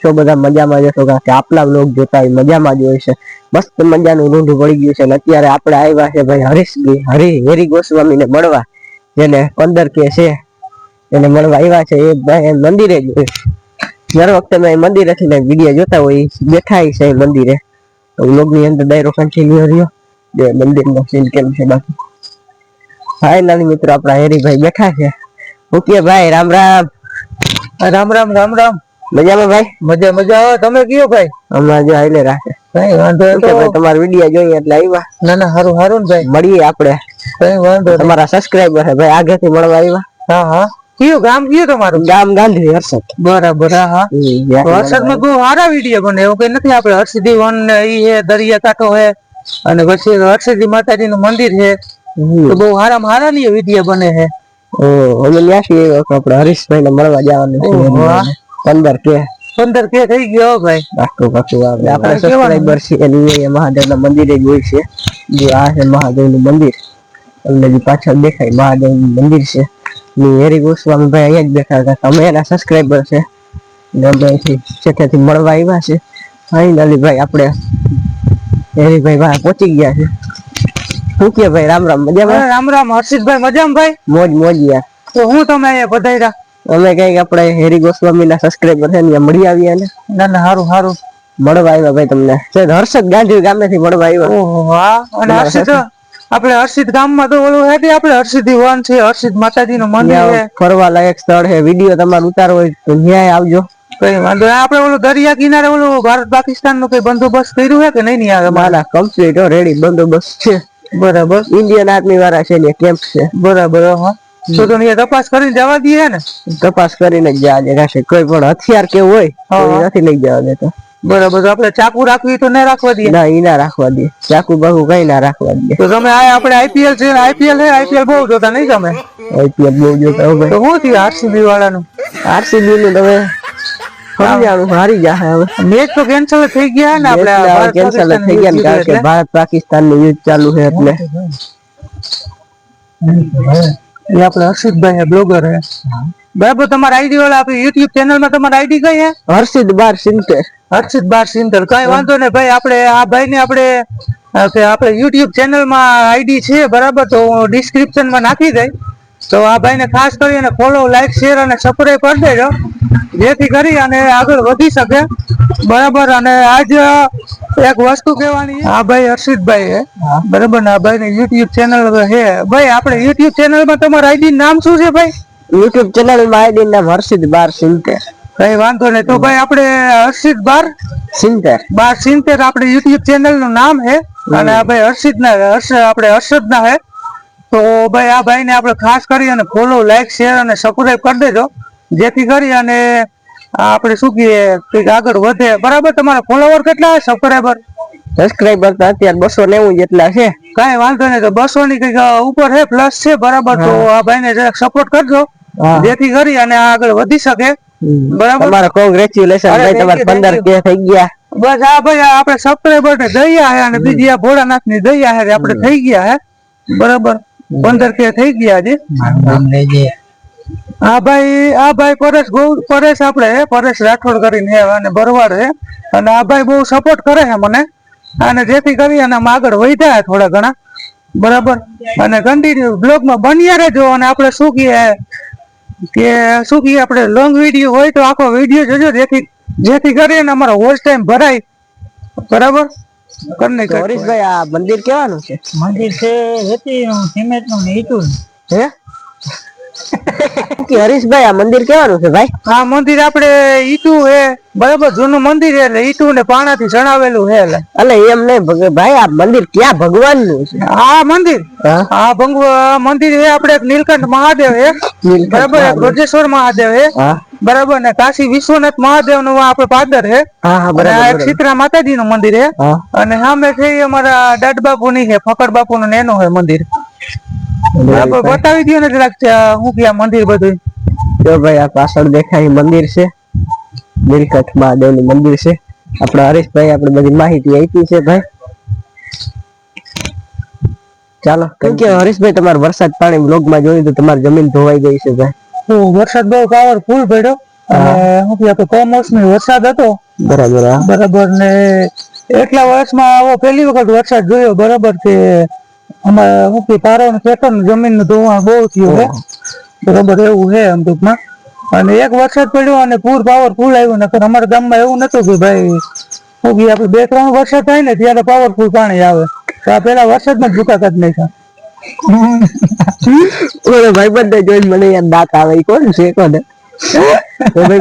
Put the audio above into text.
છો બધા મજામાં જશો કે આપલા વ્લોગ જોતા હોય મજામાં જ હોય છે મસ્ત મજાનું રૂંઢું પડી ગયું છે અને અત્યારે આપણે આવ્યા છે ભાઈ હરી ગોસ્વામીને મળવા જેને 15K છે એને મળવા આવ્યા છે એ ભાઈ મંદિરે જ દર વખતે મેં મંદિરેથી વિડીયો જોતા હોય બેઠા છે મંદિરે વ્લોગની અંદર ડાયરો કન્ટિન્યુ રહ્યો જે મંદિરનો સીન કેમ છે બાકી ફાઇનલી મિત્રો આપણા હેરીભાઈ બેઠા છે ઓકે ભાઈ રામ રામ રામ રામ રામ રામ મજામાં ભાઈ મજા તમે કયો ભાઈ હમણાં જો હાલે રાખે કઈ વાંધો ભાઈ તમારો વિડીયો જોઈએ એટલે આવ્યા ના હારું ભાઈ મળીએ આપણે કઈ વાંધો તમારા સબસ્ક્રાઇબર છે ભાઈ આગેથી મળવા આવ્યા હા કયું ગામ કયું તમારું ગામ ગાંધી હર્ષદ બરાબર હા હર્ષદમાં બહુ સારા વિડીયો બને એવું કઈ નથી આપણે હર્ષદી વન ઈ હે દરિયા કાંઠો હે અને પછી હર્ષદી માતાજીનું મંદિર છે તો બહુ સારા ની વિડીયો બને છે અમે ત્યાંથી આપણે હરીશભાઈ ને મળવા જવાનું છે 15K થઈ ગયો ભાઈ પાકું આપણે સબસ્ક્રાઇબર છે એની મહાદેવ ના મંદિરે જ હોય છે જે આ છે મહાદેવ નું મંદિર અમને જે પાછળ દેખાય મહાદેવ નું મંદિર છે હેરી ગોસ્વામી ભાઈ અહીંયા જ બેઠા હતા અમે એના સબસ્ક્રાઇબર છે મળવા આવ્યા છે ફાઇનલી ભાઈ આપણે હેરીભાઈ ભાઈ પહોંચી ગયા છે શું કે ભાઈ રામ રામ મજામાં રામ હર્ષિતભાઈ મજામાં ભાઈ મોજ યાર તો હું તમે અહીંયા પધાર્યા અમે કઈક આપણે હેરી ગોસ્વામી ના સબસ્ક્રાઇબર છે ને મળી આવ્યા ને ના હારું મળવા આવ્યા ભાઈ તમને હર્ષદ ગાંધી ગામેથી મળવા આવ્યા ઓહો વાહ અને હર્ષિત આપણે હર્ષિત ગામમાં તો ઓલું હે કે આપણે હર્ષિદી વન છે હર્ષિત માતાજીનું મંદિર છે ફરવા લાયક સ્થળ છે વિડીયો તમારે ઉતારવો હોય તો ન્યાય આવજો કઈ વાંધો આપણે ઓલું દરિયા કિનારે ઓલું ભારત પાકિસ્તાન નું કઈ બંદોબસ્ત કર્યું છે કે નહીં આવે મારા કમ્પ્લીટ રેડી બંદોબસ્ત છે બરાબર ઇન્ડિયન આર્મી વાળા છે ને કેમ્પ છે બરાબર હા તો તપાસ કરીને જવા દઈએ ને તપાસ કરીને જ જવા દે કોઈ પણ હથિયાર કેવું હોય તો નથી લઈ જવા દેતો બરાબર આપણે ચાકુ રાખવી તો ના રાખવા દઈએ ના ઈ ના રાખવા દે ચાકુ બાકુ કઈ ના રાખવા દે તો તમે આપણે આઈપીએલ છે આઈપીએલ બહુ જોતા નહીં તમે આઈપીએલ બહુ જોતા ભાઈ તો શું થયું આરસીબી વાળાનું આરસીબી નું તમે સમજાણું હારી જાય હવે મેચ તો કેન્સલ થઈ ગયા ને આપણે કેન્સલ થઈ ગયા ને કારણ કે ભારત પાકિસ્તાન નું યુદ્ધ ચાલુ છે એટલે ये अपने हर्षितભાઈ है બ્લોગર है बराबर તમારા આઈડી વાળા આપણી YouTube ચેનલ માં તમારી આઈડી કઈ है હર્ષિત બાર સિંતર કઈ વાંધો નહીં ભાઈ આપણે આ ભાઈ ને આપણે YouTube ચેનલ માં આઈડી છે બરાબર તો ડિસ્ક્રિપ્શન માં નાખી દઈ તો આ ભાઈ ને ખાસ કરીને ફોલો લાઈક શેર અને સબસ્ક્રાઇબ કરી દેજો જેથી કરી અને આગળ વધી શકે બરાબર અને આજ એક વસ્તુ કહેવાની આ ભાઈ હર્ષિતભાઈ હે બરાબર ને આ ભાઈ ને YouTube ચેનલ હે ભાઈ આપણે YouTube ચેનલ માં તમારું આઈડી નામ શું છે ભાઈ YouTube ચેનલ માં આઈડી નામ હર્ષિત બાર સિંતર કઈ વાંધો નહીં તો ભાઈ આપણે હર્ષિત બાર સિંતર આપણે YouTube ચેનલ નું નામ હે અને આ ભાઈ હર્ષદ ના હે તો ભાઈ આ ભાઈ ને આપણે ખાસ કરી અને ફોલો લાઈક શેર અને સબસ્ક્રાઇબ કરી દેજો જેથી કરી અને આપણે શું કહીએ કઈક આગળ વધે બરાબર તમારા ફોલોવર કેટલા સબસ્ક્રાઇબર તો અત્યારે 290 જેટલા છે કઈ વાંધો નહીં તો 200 ની કઈક ઉપર છે પ્લસ છે બરાબર તો આ ભાઈ ને જરાક સપોર્ટ કરજો જેથી કરી અને આગળ વધી શકે બરાબર તમારા કોંગ્રેચ્યુલેશન ભાઈ તમારે 15K થઈ ગયા બસ આ ભાઈ આપણે સબસ્ક્રાઇબર ને દયા હે અને બીજી આ ભોળાનાથ ની દયા હે આપણે થઈ ગયા હે બરાબર 15K થઈ ગયા છે આ ભાઈ પરેશ આપણે પરેશ રાઠોડ કરીને હે અને બરવાડ હે અને આ ભાઈ બહુ સપોર્ટ કરે છે મને અને જેથી કરી અને આગળ વધ્યા થોડા ઘણા બરાબર અને કન્ટિન્યુ બ્લોગ માં બન્યા રહેજો અને આપણે શું કહીએ આપણે લોંગ વિડીયો હોય તો આખો વિડીયો જોજો જેથી કરીને અમારો વોચ ટાઈમ ભરાય બરાબર હરીશભાઈ આ મંદિર કેવાનું છે મંદિર છે સિમેન્ટ નું ઈટું હે હરીશભાઈ આ મંદિર કેવાનું છે ભાઈ આ મંદિર આપણે ઈટુ હે બરાબર જૂનું મંદિર હે એટલે ઈટુ ને પાણાથી ચણાવેલું હે એટલે એમ નહીં ભાઈ આ મંદિર ક્યાં ભગવાન નું છે આ મંદિર મંદિર હે આપણે નીલકંઠ મહાદેવ હે બરાબર બ્રજેશ્વર મહાદેવ હે બરાબર ને કાશી વિશ્વનાથ મહાદેવ નું આપણે પાદર હે એક શીતળા માતાજી નું મંદિર હે અને સામે છે અમારા દાદ બાપુ ની છે ફકડ બાપુ નું એનું હે મંદિર બરાબર બતાવી દો ને જરાક હું કે મંદિર બધું જો ભાઈ આ પાછળ દેખાય મંદિર છે નીલકંઠ મહાદેવ નું મંદિર છે આપણા હરીશભાઈ આપણે બધી માહિતી આપી છે ભાઈ ચાલો કેમ કે હરીશભાઈ તમારે વરસાદ પાણી બ્લોગ માં જોયું તો તમારી જમીન ધોવાઈ ગઈ છે ભાઈ વરસાદ બહુ પાવરફુલ પડ્યો અને શું કે કમોસમી વરસાદ હતો બરાબર હા. બરાબર ને એટલા વર્ષમાં આવો પહેલી વખત વરસાદ જોયો બરાબર કે અમારે શું કે પારો ને ખેતર જમીન નું ધોવાણ બહુ થયું છે બરાબર એવું છે આમ ટૂંકમાં. અને એક વરસાદ પડ્યો અને પૂર પાવરફુલ આવ્યું નકર અમારા ગામમાં એવું નતું કે ભાઈ શું કે આપણે 2-3 વરસાદ થાય ને ત્યારે પાવરફુલ પાણી આવે. તો આ પેલા વરસાદમાં જ ભૂકા કાઢી નાખ્યા. ઓલો ભાઈબંધને જોઈને મને યાર દાંત આવે ઈ કોણ છે કોને તો ભાઈ